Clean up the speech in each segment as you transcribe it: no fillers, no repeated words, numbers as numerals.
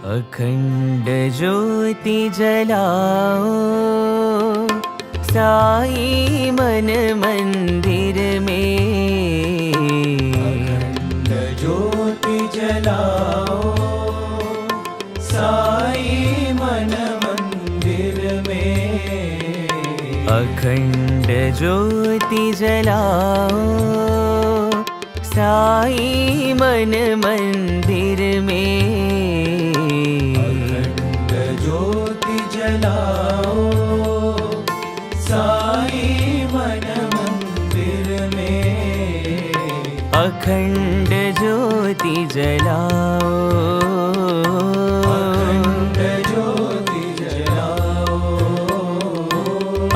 अखंड ज्योति जलाओ साई मन मंदिर में। अखंड ज्योति जलाओ साई मन मंदिर में। अखंड ज्योति जलाओ साई मन मंदिर में। अखंड ज्योति जलाओ साई मन मंदिर में। अखंड ज्योति जलाओ। अखंड ज्योति जलाओ।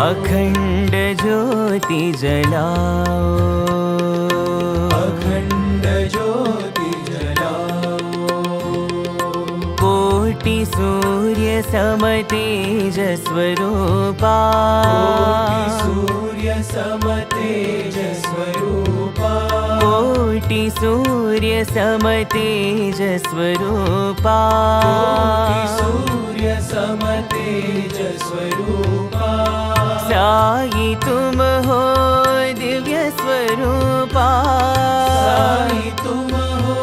अखंड ज्योति जलाओ। अखंड ज्योति जलाओ। कोटि सूर्य सम तेज स्वरूपा। कोटि सूर्य सम तेज स्वरूपा। कोटि सूर्य सम तेज स्वरूपा। कोटि सूर्य सम तेज स्वरूपा। साई तुम हो दिव्य स्वरूपा। साई तुम हो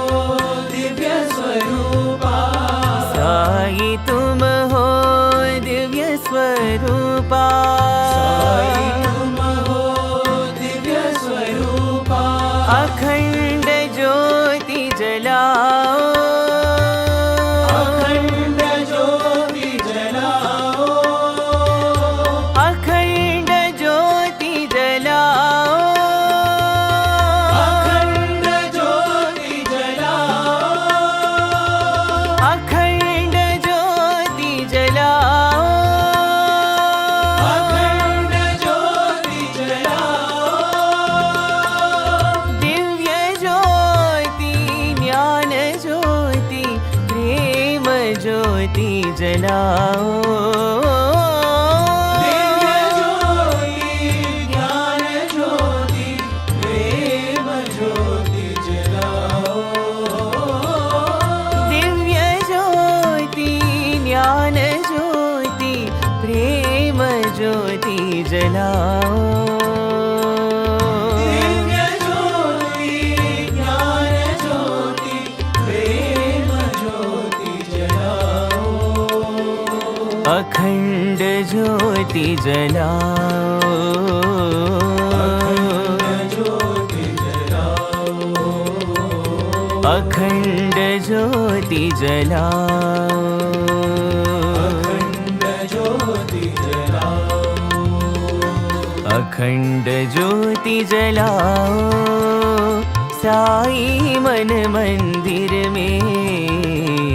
दिव्य स्वरूपा। साई तुम हो दिव्य स्वरूपा। साई तुम हो दिव्य स्वरूपा। अखंड ज्योति जलाओ। अखंड ज्योति जलाओ। अखंड ज्योति जलाओ। अखंड ज्योति जलाओ। अखंड ज्योति जलाओ। अखंड ज्योति जलाओ। दिव्य ज्योति ज्ञान ज्योति प्रेम ज्योति जलाओ। दिव्य ज्योति ज्ञान ज्योति प्रेम ज्योति जलाओ। दिव्य ज्योति ज्ञान ज्योति प्रेम ज्योति जलाओ। दिव्य ज्योति ज्ञान ज्योति प्रेम ज्योति जलाओ। अखंड ज्योति जलाओ। अखंड ज्योति जलाओ। अखंड ज्योति जलाओ। अखंड ज्योति जलाओ। अखंड ज्योति जलाओ साई मन मंदिर में।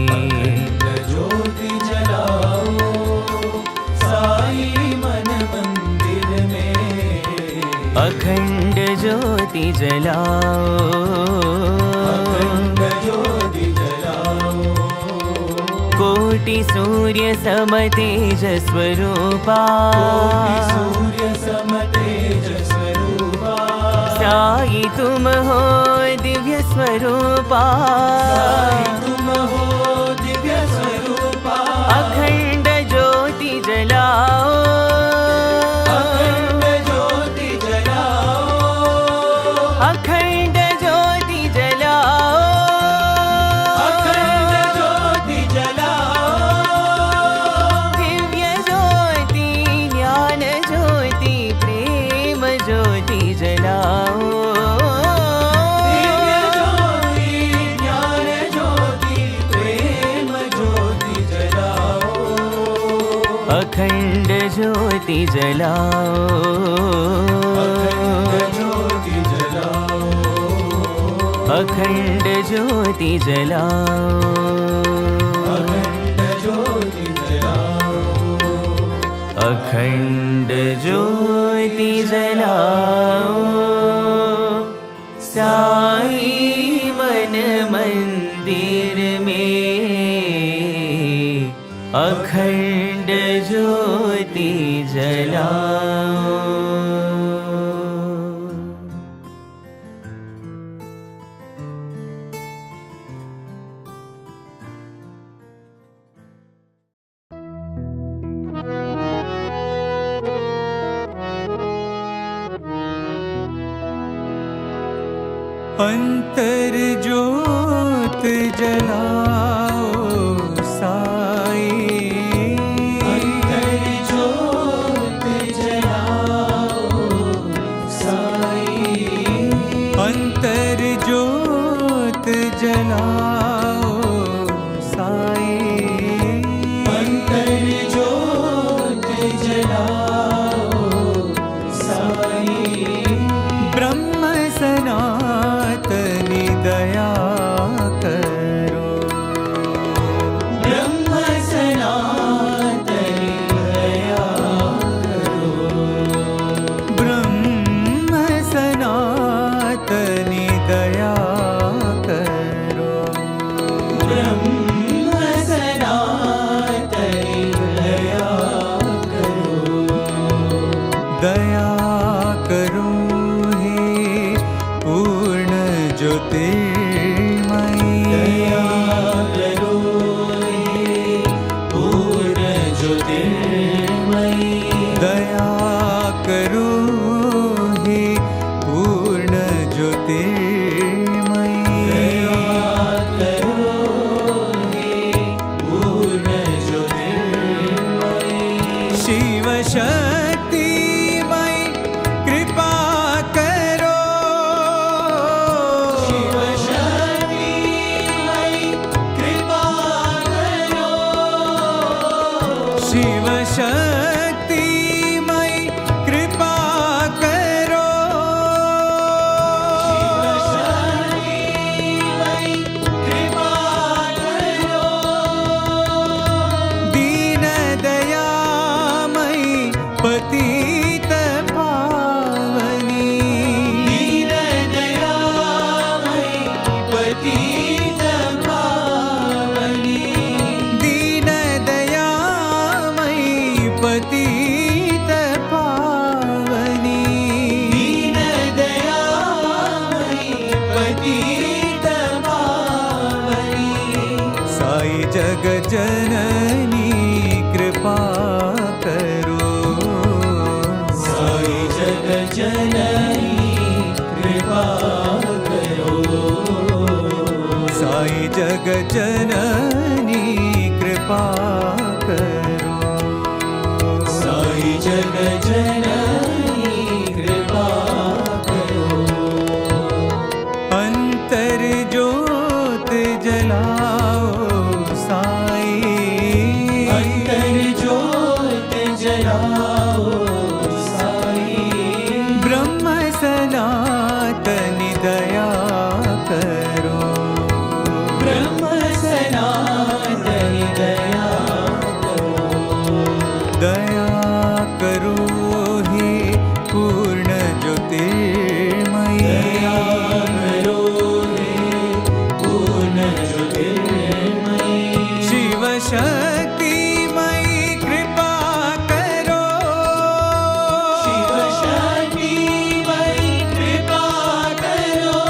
अखंड ज्योति जलाओ साई मन मंदिर में। अखंड ज्योति जलाओ। अखंड ज्योति जलाओ। कोटि सूर्य सम तेज स्वरूपा। कोटि सूर्य सम तेज स्वरूपा। साई तुम हो दिव्य स्वरूपा। साई तुम हो दिव्य स्वरूपा। अखंड ज्योति जलाओ। अखंड ज्योति जलाओ। अखंड ज्योति जलाओ। अखंड ज्योति जलाओ। दिव्य ज्योति ज्ञान ज्योति प्रेम ज्योति जलाओ। दिव्य ज्योति ज्ञान ज्योति प्रेम ज्योति जलाओ। अखंड ज्योति जलाओ। अखंड ज्योति जलाओ। अखंड ज्योति जलाओ। अखंड ज्योति जलाओ। अखंड ज्योति जलाओ साई मन मंदिर में। अखंड ज्योति जलाओ। अंतर ज्योत जलाओ साई, अंतर ज्योत जलाओ साई, अंतर ज्योत जलाओ साई, अंतर ज्योत जलाओ साई। ब्रह्म सनातनि दया करो, ब्रह्म सनातनि दया करो, ब्रह्म सनातनि दया करो, ब्रह्म सनातनि दया करो, दया करो हे पूर्ण ज्योतिर्मयी, दया करो हे पूर्ण ज्योतिर्मयी, दया करो हे पूर्ण ज्योतिर्मयी, दया करो हे पूर्ण ज्योतिर्मयी। शिव शक्तिमयी कृपा करो, शिव शक्तिमयी कृपा करो, शिव शक्तिमयी कृपा करो, शिव शक्तिमयी कृपा करो। दीन दयामयी पतित पावनी, दीन दयामयी पतित पावनी, दीन दयामयी पतित पावनी, दीन दयामयी पतित पावनी। साई जग जननी कृपा करो, साई जग जननी कृपा करो, साई जग जननी कृपा करो, साई जग जननी कृपा करो। अंतर ज्योत जलाओ साई, अंतर ज्योत जलाओ साई, ब्रह्म सनातनि दया करो, ब्रह्म सनातनि दया करो, दया करो हे पूर्ण ज्योतिर्मयी, दया करो हे पूर्ण ज्योतिर्मयी। शिव शक्तिमयी कृपा करो, शिव शक्तिमयी कृपा करो,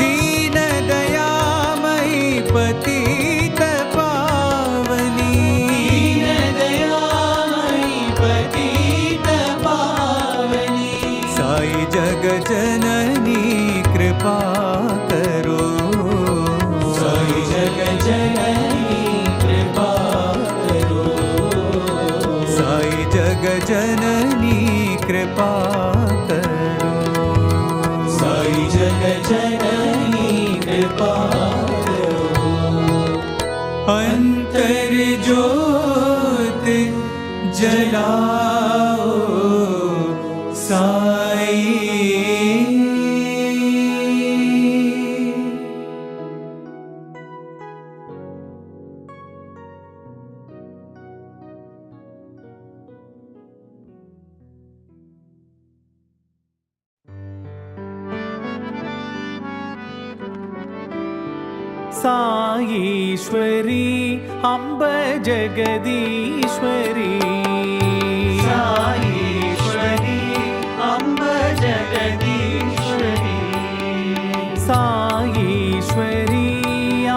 दीन दयामयी पतित पावनी, दीन दयामयी पतित पावनी। साई जग जननी कृपा करो, साई जग जननी कृपा करो, साई जग जननी कृपा करो, साई जग जननी कृपा करो। अंतर ज्योत जलाओ साई। साईश्वरी अम्ब जगदीश्वरी, साईश्वरी अम्ब जगदीश्वरी, साईश्वरी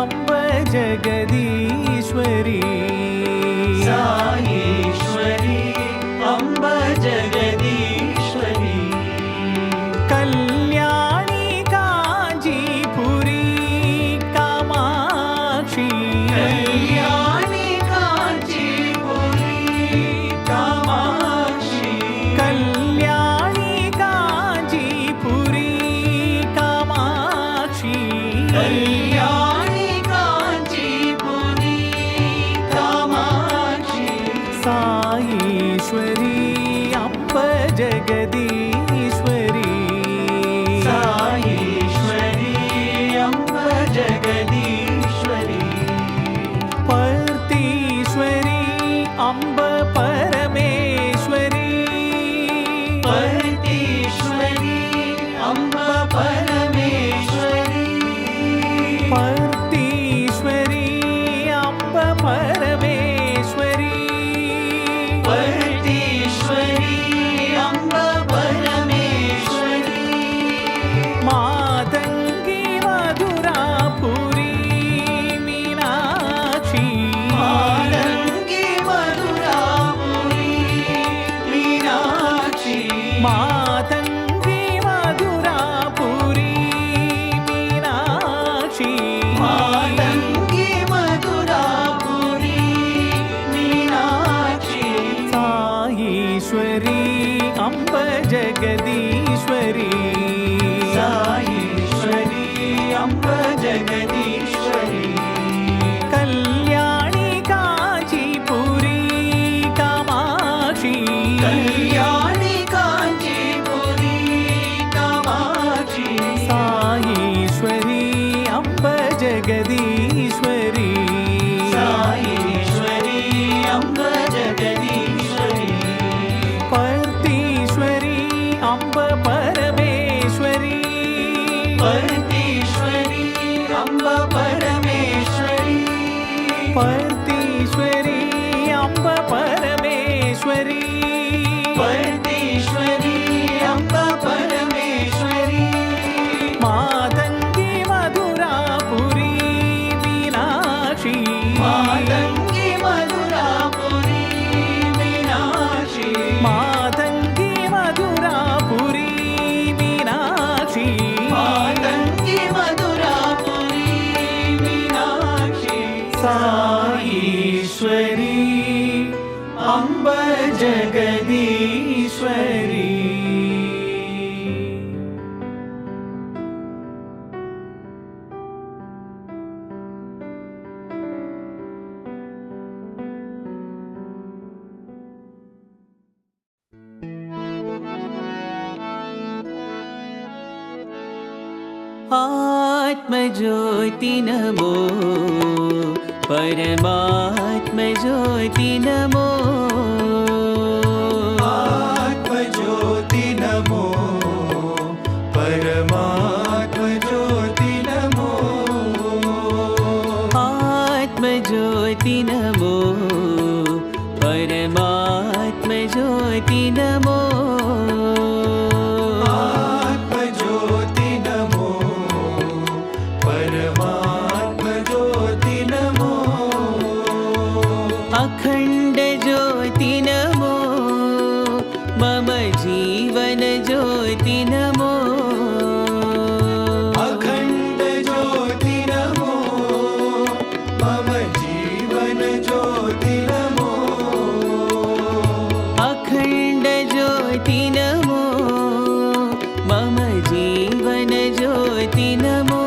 अम्ब जगदीश्वरी, साईश्वरी अम्ब जगदीश्वरी, कल्याणी का जगदीश्वरी साईश्वरी अम्ब जगदीश्वरी पर्तीश्वरी अम्ब परमेश्वरी पर्तीश्वरी अम्ब परमेश्वरी पर्तीश्वरी अम्ब परमेश्वरी पर्तीश्वरी अम्ब परमेश्वरी मातङ्गी मधुरापुरी मीनाक्षी मातङ्गी मधुरापुरी मीनाक्षी मातङ्गी मधुरापुरी मीनाक्षी मातङ्गी मधुरापुरी मीनाक्षी साईश्वरी अम्ब जगदीश्वरी आत्मज्योति नमो परमात्मज्योति नमो आत्मज्योति नमो परमात्मज्योति नमो आत्मज्योति नमो परमात्मज्योति नमो आत्मज्योति नमो परमात्मज्योति नमो अखण्ड ज्योति नमो मम जीवन ज्योति नमो अखण्ड ज्योति नमो मम जीवन ज्योति नमो अखण्ड ज्योति नमो मम जीवन ज्योति नमो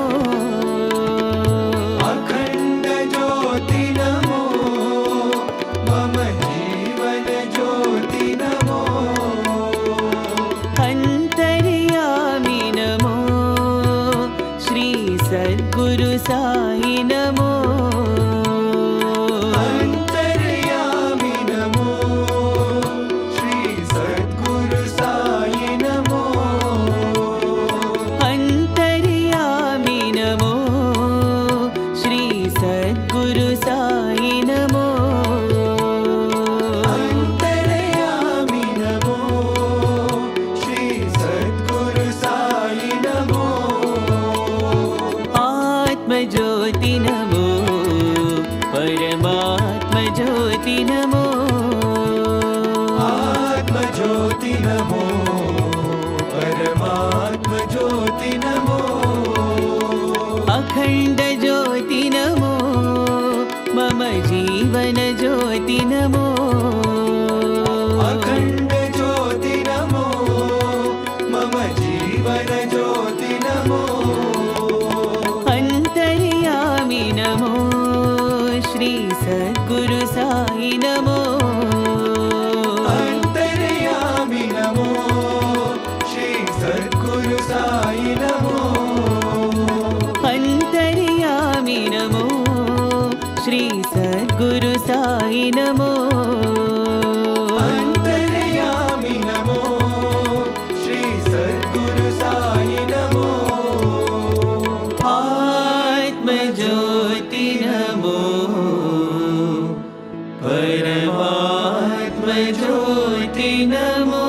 अखण्ड ज्योति नमो मम जीवन ज्योति नमो अन्तर्यामि नमो श्री सद्गुरु साई नमो अन्तर्यामि नमो श्री सद्गुरु साई नमो अन्तर्यामि नमो श्री सद्गुरु साई नमो अन्तर्यामि नमो श्री सद्गुरु साई नमो आत्मज्योति नमो परमात्मज्योति नमो आत्मज्योति नमो परमात्मज्योति नमो अखण्ड ज्योति नमो मम जीवन ज्योति नमो अखण्ड ज्योति नमो मम जीवन ज्योति नमो अन्तर्यामि नमो श्री सद्गुरु साई नमो अन्तर्यामि नमो श्री सद्गुरु साई नमो अन्तर्यामि नमो श्री सद्गुरु साई नमो अन्तर्यामि नमो श्री सद्गुरु साई नमो आत्मज्योति नमो परमात्मज्योति नमो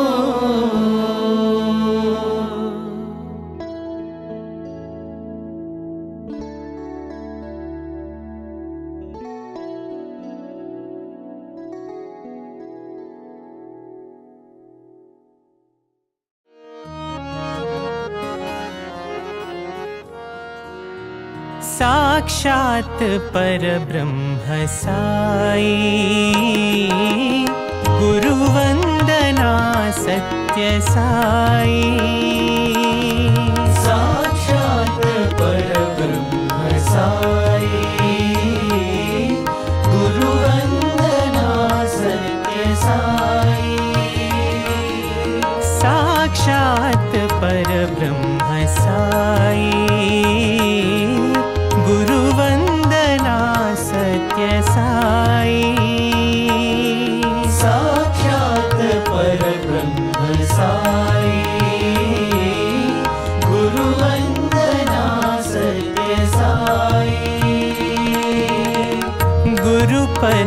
साक्षात् परब्रह्म साई गुरुवन्दना सत्य साई साक्षात् परब्रह्म साई गुरुवन्दना सत्य साई साक्षात् परब्रह्म साई गुरुवन्दना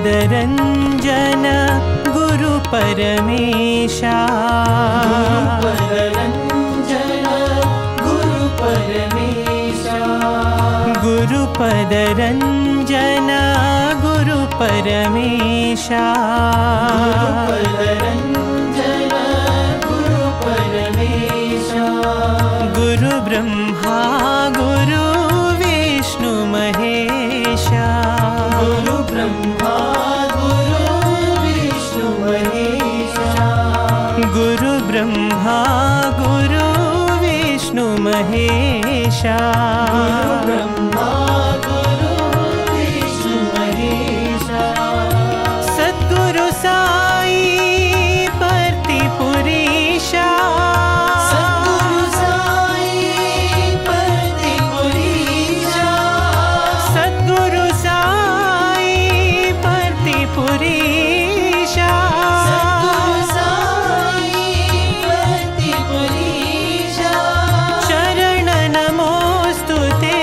गुरुपदरञ्जन गुरुपरमेशा गुरुपदरञ्जन गुरुपरमेशा गुरुपदरञ्जन गुरुपरमेशा गुरुपदरञ्जन गुरुपरमेशा गुरुब्रह्मा गुरु विष्णु महेशा गुरुब्रह्मा गुरु विष्णु महेशा गुरुब्रह्मा गुरु विष्णु महेशा गुरुब्रह्मा गुरु विष्णु महेशा सद्गुरु साई पर्तिपुरीशा सद्गुरु साई पर्तिपुरीशा सद्गुरु साई पर्तिपुरीशा सद्गुरु साई पर्तिपुरीशा शरण नमोस्तु ते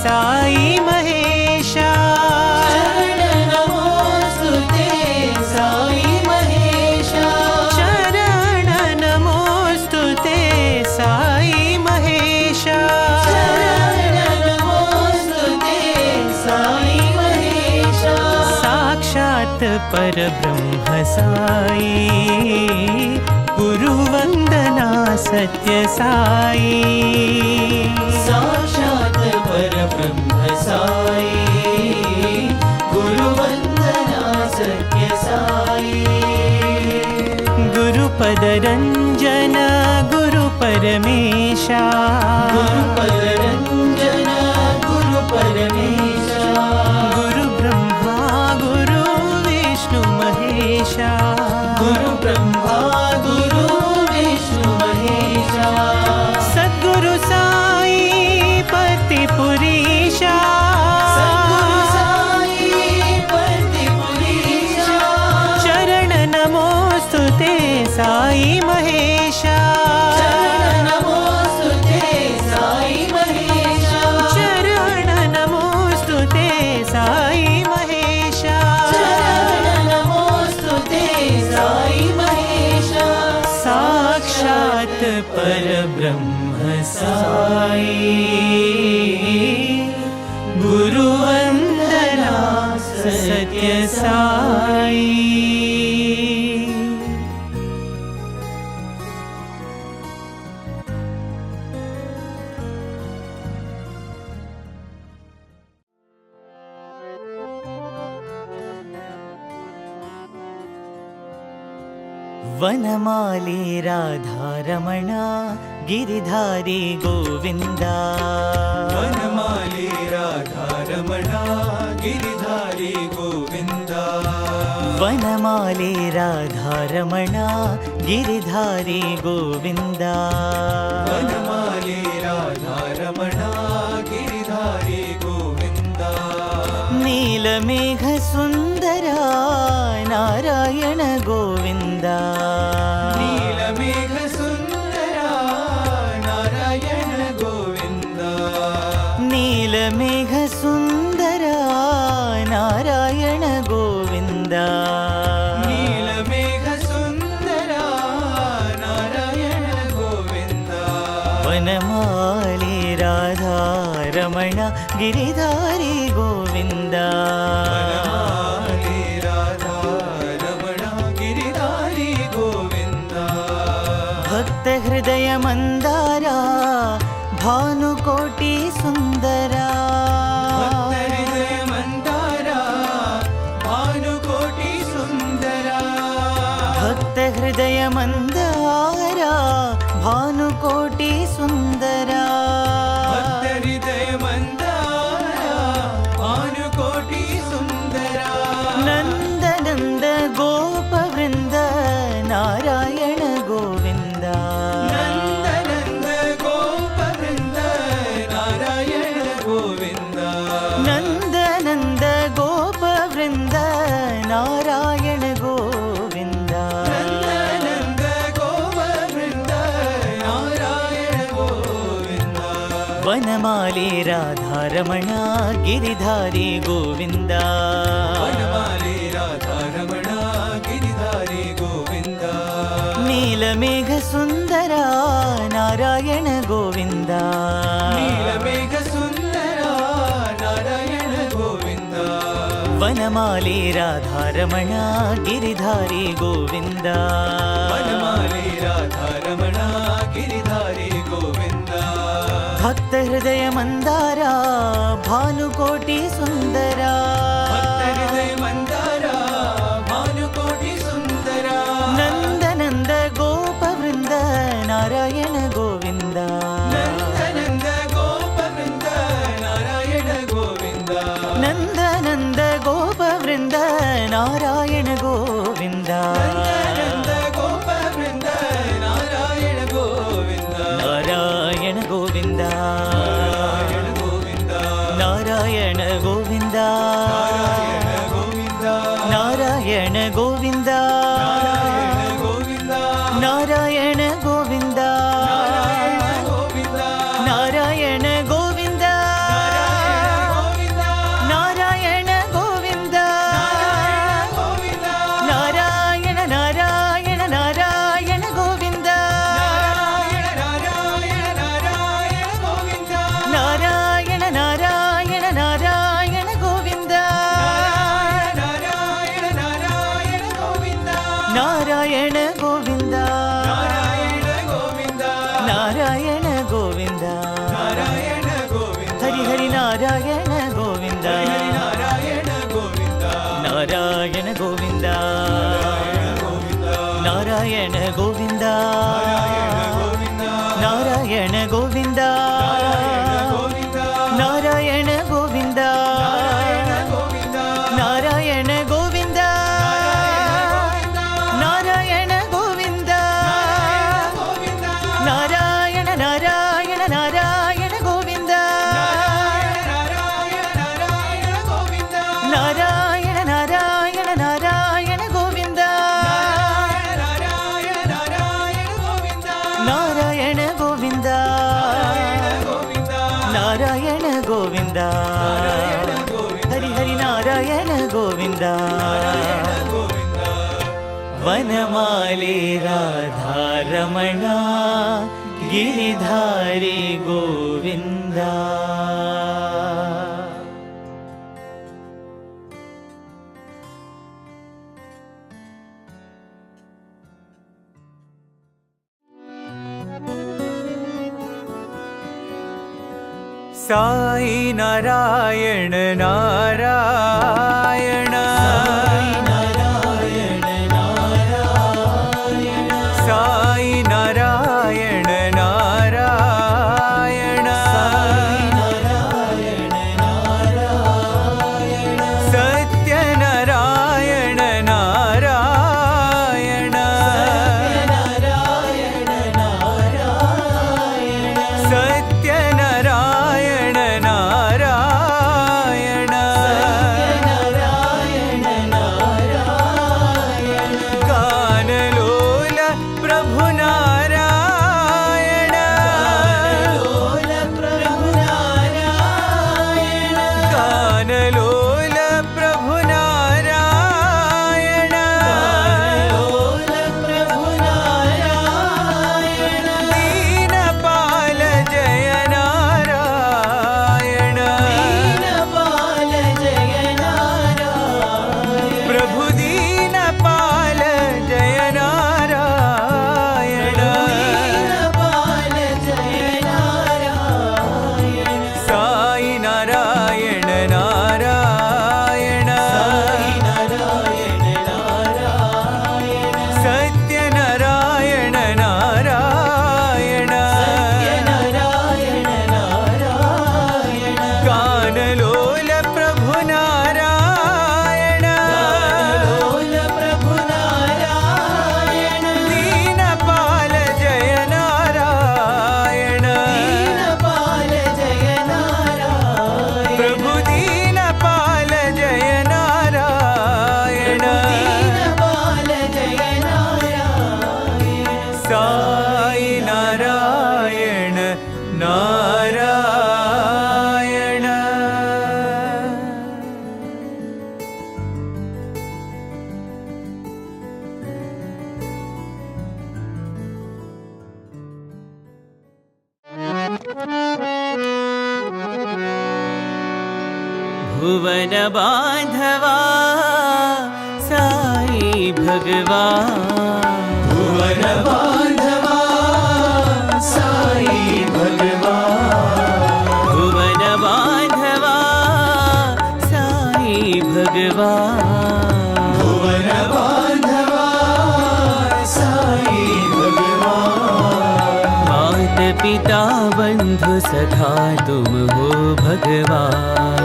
साई महेशा शरण नमोस्तु ते साई महेशा शरण नमोस्तु ते साई महेशा शरण नमोस्तु ते साई महेशा साक्षात् परब्रह्म साई गुरुवन्दना सत्य साई साक्षात् परब्रह्म साई गुरुवन्दना सत्य साई गुरुपदरञ्जन गुरुपरमेशा गुरुपदरञ्जन गुरुपरमेशा गुरुब्रह्मा गुरु विष्णु महेशा गुरुब्रह्मा गुरु विष्णु महेशा सद्गुरु साई पर्तिपुरीशा सद्गुरु साई पर्तिपुरीशा शरण नमोस्तु ते साई महेशा शरण नमोस्तु ते साई महेशा शरण नमोस्तु ते साई महेशा शरण नमोस्तु ते साई महेशा साक्षात् परब्रह्म साई गुरुवन्दना सत्य साई वनमाली राधारमण गिरिधारी गोविन्दा वनमाली राधारमण गिरिधारी गोविन्दा वनमाली राधारमण गिरिधारी गोविन्दा वनमाली राधारमण गिरिधारी गोविन्दा नीलमेघ सुन्दरा नारायण गोविन्दा नीलमेघ सुन्दरा नारायण गोविन्दा नीलमेघ सुन्दरा नारायण गोविन्दा नीलमेघ सुन्दरा नारायण गोविन्दा वनमाली राधारमण गिरिधारी गोविन्दा वनमाली राधारमण गिरिधारी गोविन्दा भक्तहृदय मन्दारा भानुकोटि सुन्दरा भक्तहृदय मन्दारा भानुकोटि सुन्दरा भक्तहृदय मन्दारा भानुकोटि सुन्दरा भक्तहृदय मन्दारा भानुकोटि सुन्दरा नन्दनन्द गोपवृन्द नारायण गोविन्दा नन्दनन्द गोपवृन्द नारायण गोविन्दा नन्दनन्द गोपवृन्द नारायण गोविन्दा नन्दनन्द गोपवृन्द नारायण गोविन्दा वनमाली राधारमण गिरिधारी गोविन्दा वनमाली ನೀಲಮೇಘ ಸುಂದರ ನಾರಾಯಣ ಗೋವಿಂದ ನೀಲಮೇಘ ಸುಂದರ ನಾರಾಯಣ ಗೋವಿಂದ ವನಮಾಲಿ ರಾಧಾರಮಣ ಗಿರಿಧಾರಿ ಗೋವಿಂದ ವನಮಾಲಿ ರಾಧಾರಮಣ ಗಿರಿಧಾರಿ ಗೋವಿಂದ ಭಕ್ತ ಹೃದಯ ಮಂದಾರ ಭಾನುಕೋಟಿ ಸುಂದರ ಭಕ್ತ ಹೃದಯ ಮಂದಾರ ಭಾನುಕೋಟಿ ಸುಂದರ ನಂದನಂದ ಗೋಪ ವೃಂದ ನಾರಾಯಣ ಗೋವಿಂದ ನಂದನಂದ ಗೋಪ ವೃಂದ ನಾರಾಯಣ ಗೋವಿಂದ ನಂದನಂದ ಗೋಪ ವೃಂದ ನಾರಾಯಣ ಗೋವಿಂದ ನಂದನಂದ ಗೋಪ ವೃಂದ ನಾರಾಯಣ ಗೋವಿಂದ ನಾರಾಯಣ ಗೋವಿಂದ ನಾರಾಯಣ ಗೋವಿಂದ ನಾರಾಯಣ ಗೋವಿಂದ ನಾರಾಯಣ ಗೋವಿಂದ ನಾರಾಯಣ ಗೋವಿಂದ ನಾರಾಯಣ ಗೋವಿಂದ ನಾರಾಯಣ ಗೋವಿಂದ ನಾರಾಯಣ ನಾರಾಯಣ ನಾರಾಯಣ ಗೋವಿಂದ ನಾರಾಯಣ ನಾರಾಯಣ ನಾರಾಯಣ ಗೋವಿಂದ ನಾರಾಯಣ ಗೋವಿಂದ ನಾರಾಯಣ ಗೋವಿಂದ ಹರಿ ಹರಿ ನಾರಾಯಣ ಗೋವಿಂದ ನಾರಾಯಣ ಗೋವಿಂದ ನಾರಾಯಣ ಗೋವಿಂದ ನಾರಾಯಣ ಗೋವಿಂದ ನಾರಾಯಣ ಗೋವಿಂದ ನಾರಾಯಣ ಗೋವಿಂದ ನಾರಾಯಣ ಗೋವಿಂದ ನಾರಾಯಣ ನಾರಾಯಣ ನಾರಾಯಣ ಗೋವಿಂದ ನಾರಾಯಣ ನಾರಾಯಣ ನಾರಾಯಣ ಗೋವಿಂದ ನಾರಾಯಣ ಗೋವಿಂದ ನಾರಾಯಣ ಗೋವಿಂದ ಹರಿ ಹರಿ ನಾರಾಯಣ ಗೋವಿಂದ ವನಮಾಲಿ ರಾಧಾರಮಣ ಗಿರಿಧಾರಿ ಗೋವಿಂದ ಸಾಯಿ ನಾರಾಯಣ ನಾರಾಯಣ ಸಾಯಿ ನಾರಾಯಣ ನಾರಾಯಣ ಸತ್ಯನಾರಾಯಣ ನಾರಾಯಣ ಸತ್ಯನಾರಾಯಣ ನಾರಾಯಣ भुवन बांधवा साई भगवान भुवन बांधवा साई भगवान भुवन बांधवा साई भगवान भुवन बांधवा साई भगवान मात पिता बंधु सखा तुम हो भगवान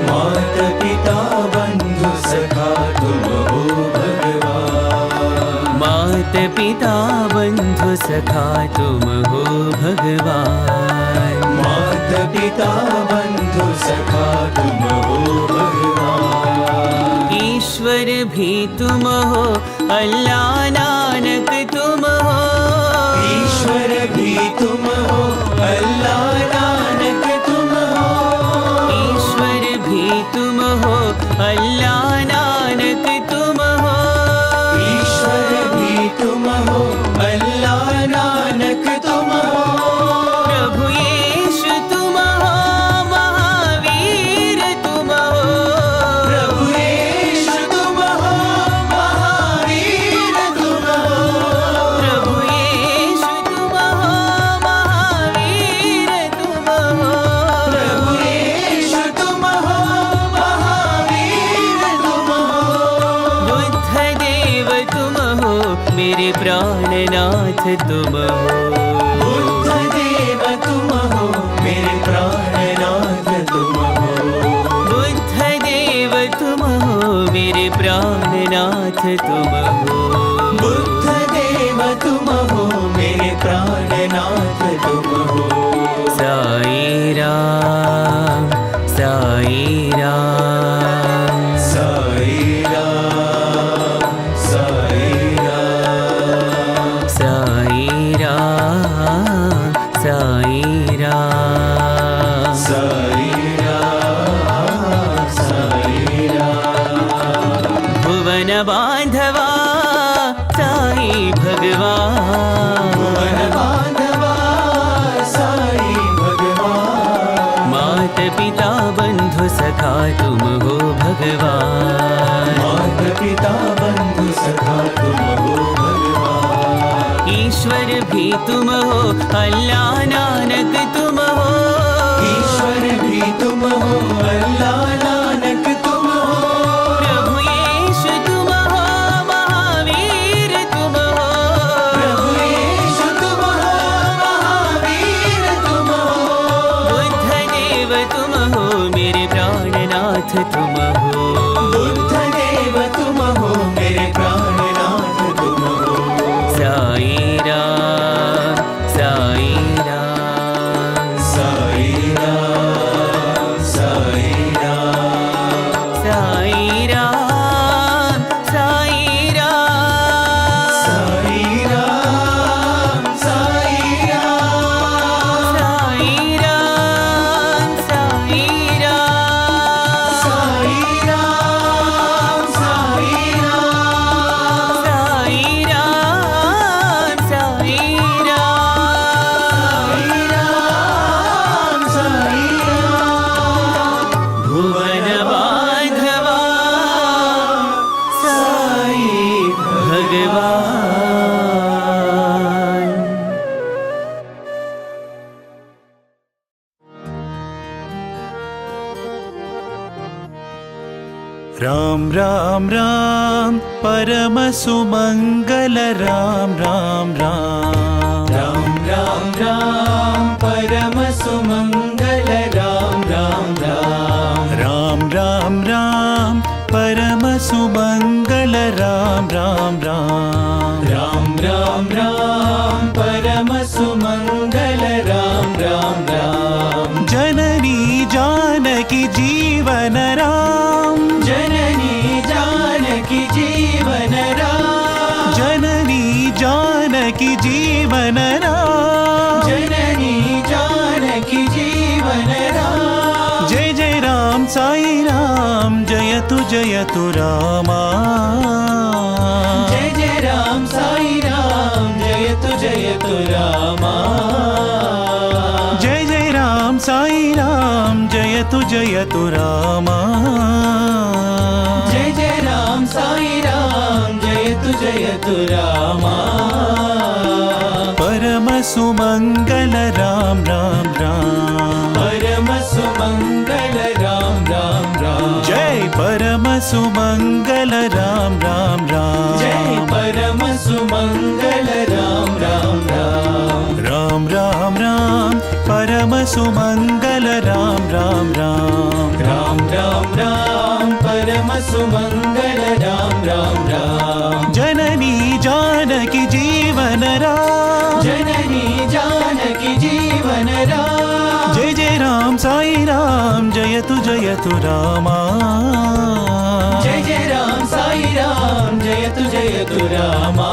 मात पिता बंधु सखा तुम हो भगवान मात पिता बंधु सखा तुम हो भगवान मात पिता बंधु सखा तुम हो भगवान ईश्वर भी तुम हो अल्लाह नानक तुम हो ईश्वर भी तुम हो अल्लाह नानक तुम हो ईश्वर भी तुम हो अल्लाह नानक तुम हो ईश्वर भी तुम हो अल्लाह नानक तुम हो प्रभु यीशु तुम हो महावीर तुम हो प्रभु यीशु तुम हो महावीर तुम हो प्रभु यीशु तुम हो महावीर तुम हो प्रभु यीशु तुम हो महावीर तुम हो बुद्ध देव तुम हो मेरे प्राणनाथ तुम हो बुद्ध देव तुम हो मेरे प्राणनाथ तुम हो बुद्ध देव तुम हो मेरे प्राणनाथ तुम हो बुद्ध देव तुम हो मेरे प्राणनाथ तुम हो साई राम साई राम साई राम साई राम साई राम साई राम साई राम साई राम भुवन बांधवा साई भगवान भुवन बांधवा साई भगवान मात पिता बंधु सखा तुम हो भगवान मात पिता बंधु सखा तुम हो भगवान ईश्वर भी तुम हो अल्लाह नानक तुम हो ईश्वर भी तुम हो अल्लाह नानक तुम हो प्रभु यीशु तुम हो महावीर तुम हो प्रभु यीशु तुम हो महावीर तुम हो बुद्ध देव तुम हो मेरे प्राणनाथ तुम हो बुद्ध देव तुम हो मेरे प्राणनाथ तुम हो साई राम साई राम साई राम साई राम साई राम साई राम साई राम साई राम साई राम साई राम साई राम साई राम साई राम साई राम साई राम भुवन बांधवा साई भगवान राम राम राम परम सुमंगल राम राम राम राम राम राम परम सुमंगल राम राम राम राम राम राम परम सुमंगल राम राम राम राम राम राम परम सुमंगल राम राम राम जननी जानकी जीवन राम जननी जानकी जीवन राम जननी जानकी जीवन राम जननी जानकी जीवन राम जय जय राम साई राम जयतु रामा जय जय राम साई राम जयतु रामा जय जय राम साई राम जयतु जयतु रामा जय जय राम साई राम जयतु रामा परम सुमंगल राम राम राम परम सुमंगल राम राम राम जय परम सुमंगल राम राम राम जय परम सुमंगल राम राम राम राम राम राम परम सुमंगल राम राम राम राम राम राम परम सुमंगल राम राम राम जननी जानकी जीवन राम जननी जानकी जीवन राम जय जय राम साई राम जयतु जयतु रामा जय जय राम साई राम जयतु रामा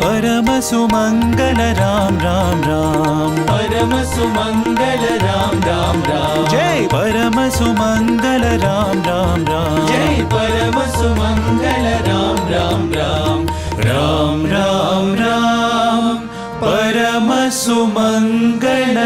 परम सुमंगल राम राम राम परम सुमंगल राम राम राम जय परम सुमंगल राम राम राम जय परम सुमंगल राम राम राम राम राम राम परम सुमंगल